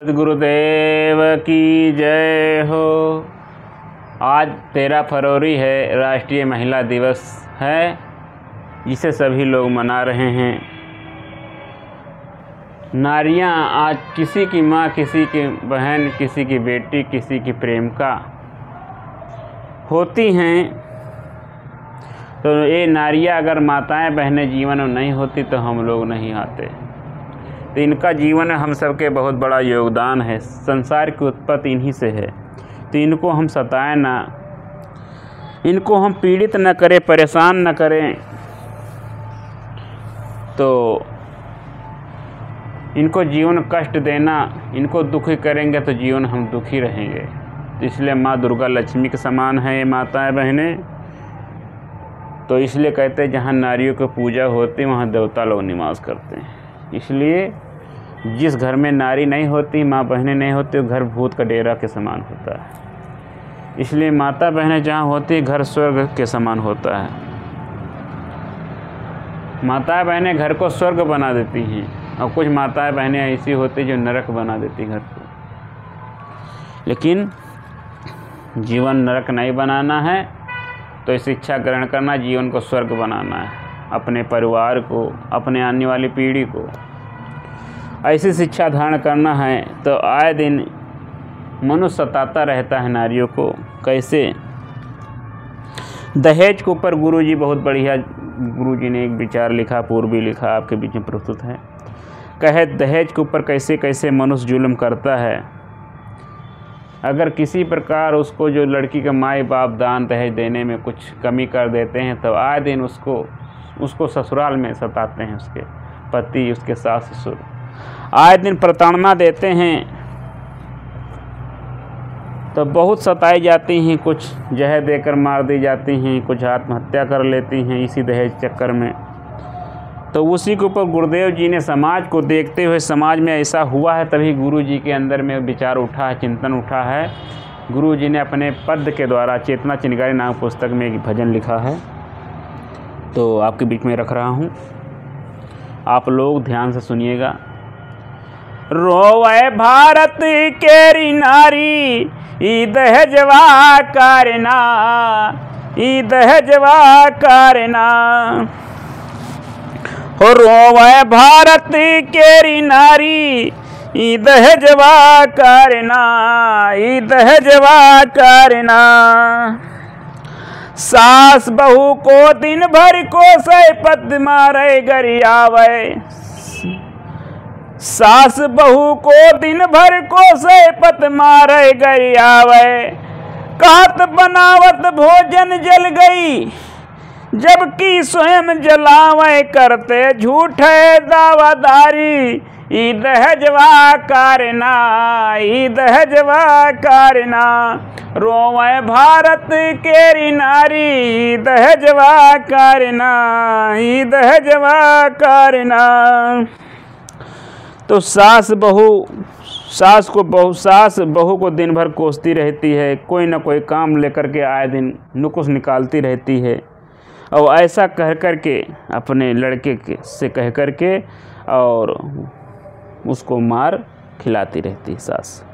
गुरुदेव की जय हो। आज 13 फरवरी है, राष्ट्रीय महिला दिवस है, जिसे सभी लोग मना रहे हैं। नारियां आज किसी की माँ, किसी की बहन, किसी की बेटी, किसी की प्रेमिका होती हैं। तो ये नारियां अगर माताएं बहनें जीवन में नहीं होती तो हम लोग नहीं आते। तो इनका जीवन में हम सबके बहुत बड़ा योगदान है। संसार की उत्पत्ति इन्हीं से है। तो इनको हम सताएं ना, इनको हम पीड़ित न करें, परेशान न करें। तो इनको जीवन कष्ट देना, इनको दुखी करेंगे तो जीवन हम दुखी रहेंगे। तो इसलिए माँ दुर्गा लक्ष्मी के समान है ये माताएं बहनें। तो इसलिए कहते हैं जहाँ नारियों की पूजा होती वहाँ देवता लोग निवास करते हैं। इसलिए जिस घर में नारी नहीं होती, माँ बहनें नहीं होती, वो घर भूत का डेरा के समान होता है। इसलिए माता बहनें जहाँ होती घर स्वर्ग के समान होता है। माता बहनें घर को स्वर्ग बना देती हैं, और कुछ माताएं बहनें ऐसी होती जो नरक बना देती घर को। लेकिन जीवन नरक नहीं बनाना है तो शिक्षा ग्रहण करना, जीवन को स्वर्ग बनाना है। अपने परिवार को, अपने आने वाली पीढ़ी को ऐसी शिक्षा धारण करना है। तो आए दिन मनुष्य सताता रहता है नारियों को। कैसे? दहेज के ऊपर गुरुजी बहुत बढ़िया, गुरुजी ने एक विचार लिखा, पूर्वी लिखा, आपके बीच में प्रस्तुत है। कहे दहेज के ऊपर कैसे कैसे मनुष्य जुल्म करता है। अगर किसी प्रकार उसको, जो लड़की के माई बाप दान दहेज देने में कुछ कमी कर देते हैं, तो आए दिन उसको ससुराल में सताते हैं। उसके पति, उसके सास ससुर आए दिन प्रताड़ना देते हैं। तो बहुत सताई जाती हैं, कुछ जहर देकर मार दी जाती हैं, कुछ आत्महत्या कर लेती हैं इसी दहेज चक्कर में। तो उसी के ऊपर गुरुदेव जी ने समाज को देखते हुए, समाज में ऐसा हुआ है तभी गुरु जी के अंदर में विचार उठा है, चिंतन उठा है। गुरु जी ने अपने पद के द्वारा चेतना चिनगारी नाम पुस्तक में एक भजन लिखा है, तो आपके बीच में रख रहा हूँ, आप लोग ध्यान से सुनिएगा। रोवे भारत केरी नारी, ई दहेजवा करना, ई दहेजवा करना। हो रोवे भारत केरी नारी, ई दहेजवा करना, ई दहेजवा करना। सास बहू को दिन भर को से पद मारे गरियावे, सास बहू को दिन भर को से पद मारे गरियावे। कहत बनावत भोजन जल गई, जबकि स्वयं जलावे, करते झूठे दावादारी। ई दहेजवा करना, ई दहेजवा करना। रोवे भारत केरी नारी, ई दहेजवा करना, ई दहेजवा करना। तो सास बहू को दिन भर कोसती रहती है, कोई ना कोई काम लेकर के आए दिन नुकुस निकालती रहती है। और ऐसा कह कर के अपने लड़के से कह कर के और उसको मार खिलाती रहती है सास।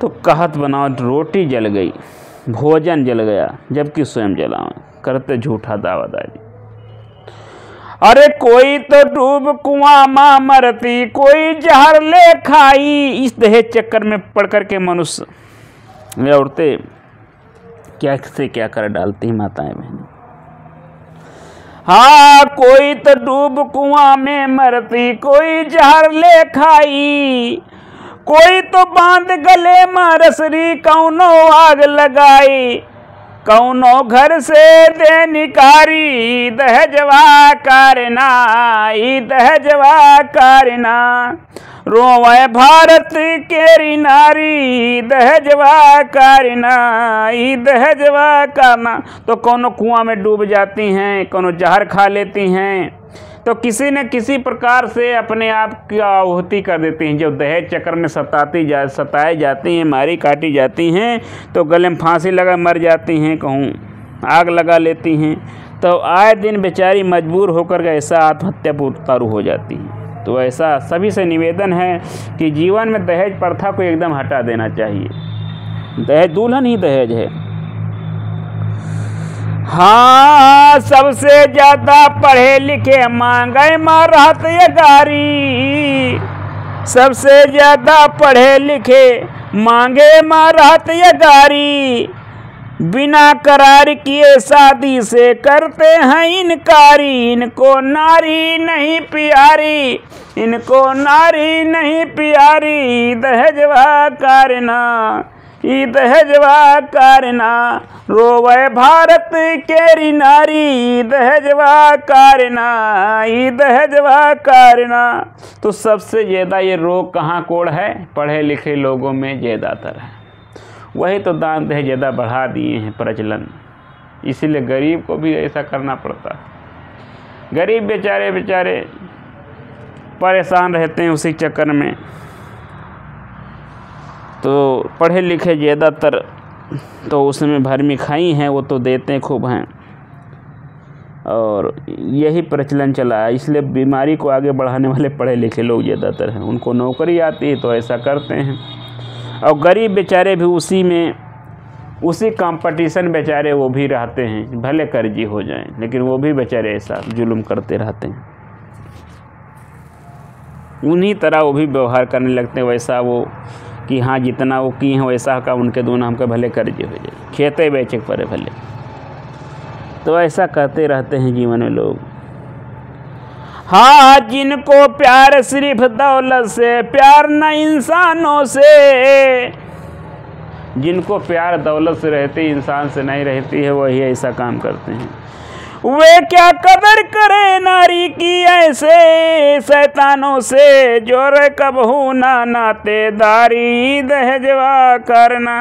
तो कहत बनाओ रोटी जल गई, भोजन जल गया, जबकि स्वयं जलावे, करते झूठा दावादारी। अरे कोई तो डूब कुआं मां मरती, कोई जहर ले खाई। इस दहेज चक्कर में पड़ कर के मनुष्य औरतें क्या से क्या कर डालती हैं माताएं बहनें। हाँ, कोई तो डूब कुआं में मरती, कोई जहर ले खाई। कोई तो बांध गले में रसरी, कौनो आग लगाई, कौनो घर से दे निकारी। दहेजवा करना, ई दहेजवा करना। रोवे भारत केरी नारी, दहेजवा करना, ई दहेजवा करना। तो कौनो कुआं में डूब जाती हैं, कौनो जहर खा लेती हैं, तो किसी न किसी प्रकार से अपने आप की आहुति कर देती हैं। जब दहेज चक्कर में सताई जाती हैं, मारी काटी जाती हैं, तो गले में फांसी लगा मर जाती हैं, कहूँ आग लगा लेती हैं। तो आए दिन बेचारी मजबूर होकर के ऐसा आत्महत्या पर उतारू हो जाती हैं। तो ऐसा सभी से निवेदन है कि जीवन में दहेज प्रथा को एकदम हटा देना चाहिए। दहेज दुल्हन ही दहेज है। हाँ, सबसे ज्यादा पढ़े लिखे मांगे महारात ये गारी, सबसे ज्यादा पढ़े लिखे मांगे महारात ये गारी, बिना करार किए शादी से करते हैं इनकारी, इनको नारी नहीं प्यारी, इनको नारी नहीं प्यारी, दहेजवा कारना, ई दहेजवा कारना, रोवे भारत केरी नारी, दहेजवा कारना, ई दहेजवा कारना। तो सबसे ज़्यादा ये रोग कहाँ कोड़ है? पढ़े लिखे लोगों में ज़्यादातर है। वही तो दान दहेज ज़्यादा बढ़ा दिए हैं प्रचलन, इसीलिए गरीब को भी ऐसा करना पड़ता है। गरीब बेचारे परेशान रहते हैं उसी चक्कर में। तो पढ़े लिखे ज़्यादातर तो उसमें भरमी खाई हैं, वो तो देते खूब हैं, और यही प्रचलन चला है। इसलिए बीमारी को आगे बढ़ाने वाले पढ़े लिखे लोग ज़्यादातर हैं। उनको नौकरी आती है तो ऐसा करते हैं, और गरीब बेचारे भी उसी कंपटीशन बेचारे वो भी रहते हैं, भले कर्जी हो जाएं, लेकिन वो भी बेचारे ऐसा जुल्म करते रहते हैं। उन्हीं तरह वो भी व्यवहार करने लगते हैं वैसा, वो कि हाँ जितना वो किए हैं वैसा का उनके दोनों हमका भले कर्जे हो जाए, खेते बेचे पड़े भले। तो ऐसा करते रहते हैं जीवन में लोग। हाँ, जिनको प्यार सिर्फ दौलत से, प्यार न इंसानों से, जिनको प्यार दौलत से रहती इंसान से नहीं रहती है, वही ऐसा काम करते हैं। वे क्या कदर करे नारी की ऐसे शैतानों से, जोर कबहू ना नातेदारी, दहेजवा करना।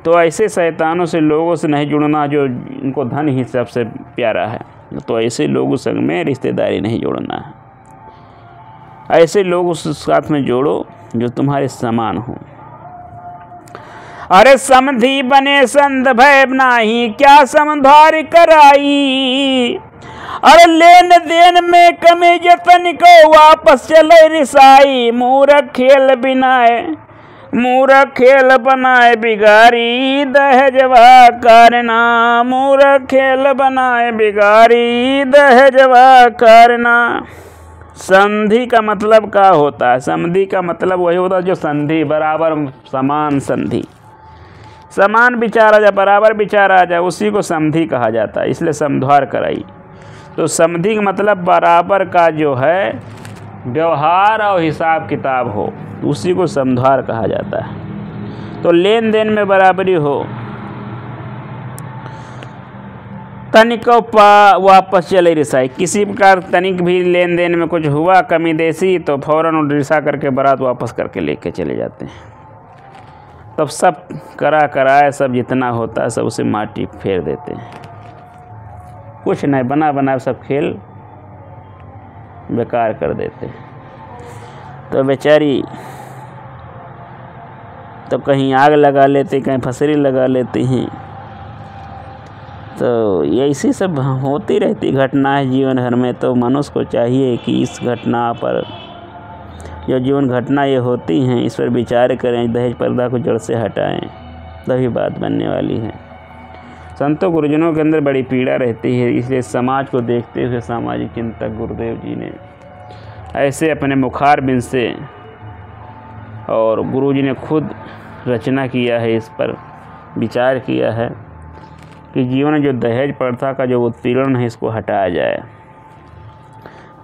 तो ऐसे शैतानों से लोगों से नहीं जुड़ना, जो इनको धन ही सबसे प्यारा है। तो ऐसे लोगों संग में रिश्तेदारी नहीं जोड़ना है। ऐसे लोग उस साथ में जोड़ो जो तुम्हारे समान हो। अरे समधी बने संध भय नाही, क्या समधार कराई, अरे लेन देन में कमी जतन को वापस चले रिसाई, मूर्ख खेल बिनाए, मूर्ख खेल बनाए बिगारी, दहेजवा करना, मूर्ख खेल बनाए बिगारी, दहेजवा करना। संधि का मतलब क्या होता है? संधि का मतलब वही होता है जो संधि, बराबर समान संधि, समान विचार आ जाए, बराबर विचार आ जाए, उसी को समधि कहा जाता है। इसलिए समध्वार कराई। तो समधि का मतलब बराबर का जो है व्यवहार और हिसाब किताब हो, उसी को समध्वार कहा जाता है। तो लेन देन में बराबरी हो, तनिक वापस चले रिसाई, किसी प्रकार तनिक भी लेन देन में कुछ हुआ कमी देसी तो फौरन रिसा करके बारात वापस करके लेके चले जाते हैं। तब सब कराए सब जितना होता है सब उसे माटी फेर देते हैं, कुछ नहीं बना सब खेल बेकार कर देते हैं। तो बेचारी तो कहीं आग लगा लेते, कहीं फसरी लगा लेती हैं। तो ऐसी सब होती रहती घटनाएं जीवन भर में। तो मनुष्य को चाहिए कि इस घटना पर, जो जीवन घटना ये होती हैं, इस पर विचार करें, दहेज प्रथा को जड़ से हटाएं, तभी बात बनने वाली है। संतों गुरुजनों के अंदर बड़ी पीड़ा रहती है, इसलिए समाज को देखते हुए सामाजिक चिंतक गुरुदेव जी ने ऐसे अपने मुखार बिन से, और गुरु जी ने खुद रचना किया है, इस पर विचार किया है कि जीवन में जो दहेज प्रथा का जो उत्पीड़न है इसको हटाया जाए,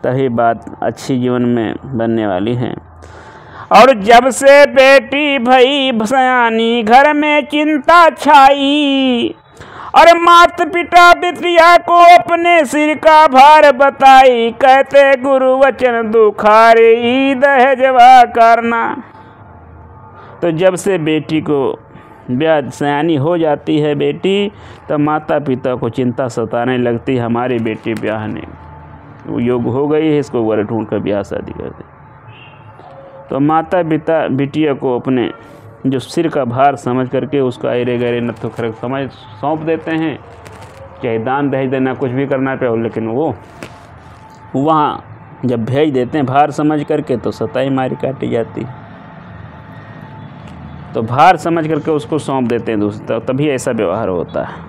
तभी बात अच्छी जीवन में बनने वाली है। और जब से बेटी भई सयानी, घर में चिंता छाई, और माता पिता बिटिया को अपने सिर का भार बताई, कहते गुरु वचन दुखारी, दहेजवा करना। तो जब से बेटी को ब्याह सयानी हो जाती है बेटी, तो माता पिता को चिंता सताने लगती, हमारी बेटी ब्याहने वो योग हो गई है, इसको वर ढूंढ कर ब्याह शादी कर दे। तो माता पिता बिटिया को अपने जो सिर का भार समझ करके उसका अरे गरे नत्थु खरक समझ सौंप देते हैं, चाहे दान दहेज देना कुछ भी करना पे, लेकिन वो वहाँ जब भेज देते हैं भार समझ करके तो सताई मारी काटी जाती, तो भार समझ करके उसको सौंप देते हैं दूसरे, तभी ऐसा व्यवहार होता है।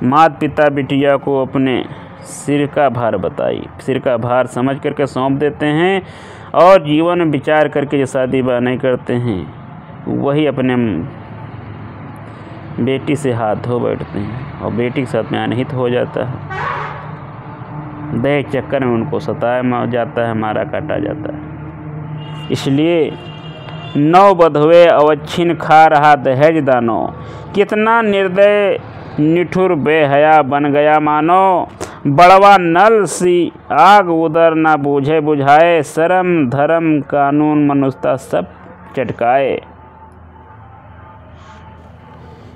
माता पिता बिटिया को अपने सिर का भार बताई, सिर का भार समझ करके सौंप देते हैं, और जीवन में विचार करके जो शादी ब्याह नहीं करते हैं वही अपने बेटी से हाथ धो बैठते हैं और बेटी के साथ में अनहित हो जाता है। दहेज चक्कर में उनको सताया जाता है, मारा काटा जाता है। इसलिए 9 बधवे अवच्छिन्न खा रहा दहेज दानो, कितना निर्दय निठुर बेहया बन गया मानो। बड़वा नल सी आग उधर ना बूझे बुझाए, शर्म धर्म कानून मनुष्यता सब चटकाए।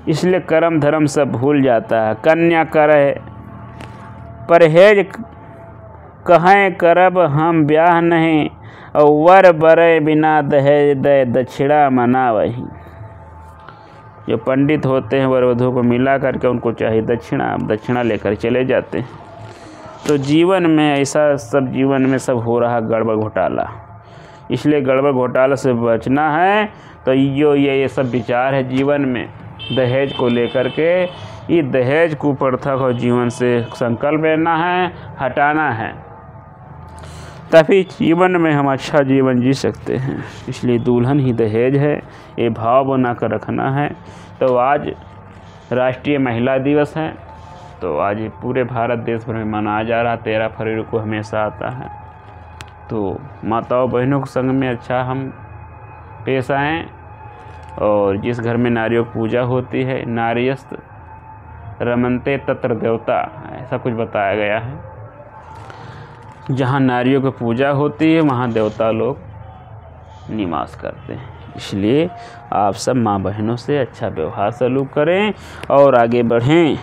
इसलिए कर्म धर्म सब भूल जाता है। कन्या करे परहेज कहें करब हम ब्याह नहीं, और वर बरे बिना दहेज दे दक्षिणा मना वही। जो पंडित होते हैं वर वधू को मिला करके उनको चाहिए दक्षिणा लेकर चले जाते हैं। तो जीवन में ऐसा सब जीवन में सब हो रहा गड़बड़ घोटाला, इसलिए गड़बड़ घोटाला से बचना है। तो ये सब विचार है जीवन में दहेज को लेकर के, ये दहेज कुप्रथा को जीवन से संकल्प लेना है, हटाना है, तभी जीवन में हम अच्छा जीवन जी सकते हैं। इसलिए दुल्हन ही दहेज है, ये भाव बना कर रखना है। तो आज राष्ट्रीय महिला दिवस है, तो आज पूरे भारत देश भर में मनाया जा रहा, 13 फरवरी को हमेशा आता है। तो माताओं बहनों के संग में अच्छा हम पेश आएँ, और जिस घर में नारियों की पूजा होती है, नार्यस्त रमनते तत्र देवता, ऐसा कुछ बताया गया है। जहाँ नारियों की पूजा होती है वहाँ देवता लोग निवास करते हैं। इसलिए आप सब माँ बहनों से अच्छा व्यवहार सलूक करें और आगे बढ़ें।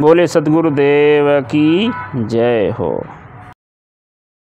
बोले सद्गुरुदेव की जय हो।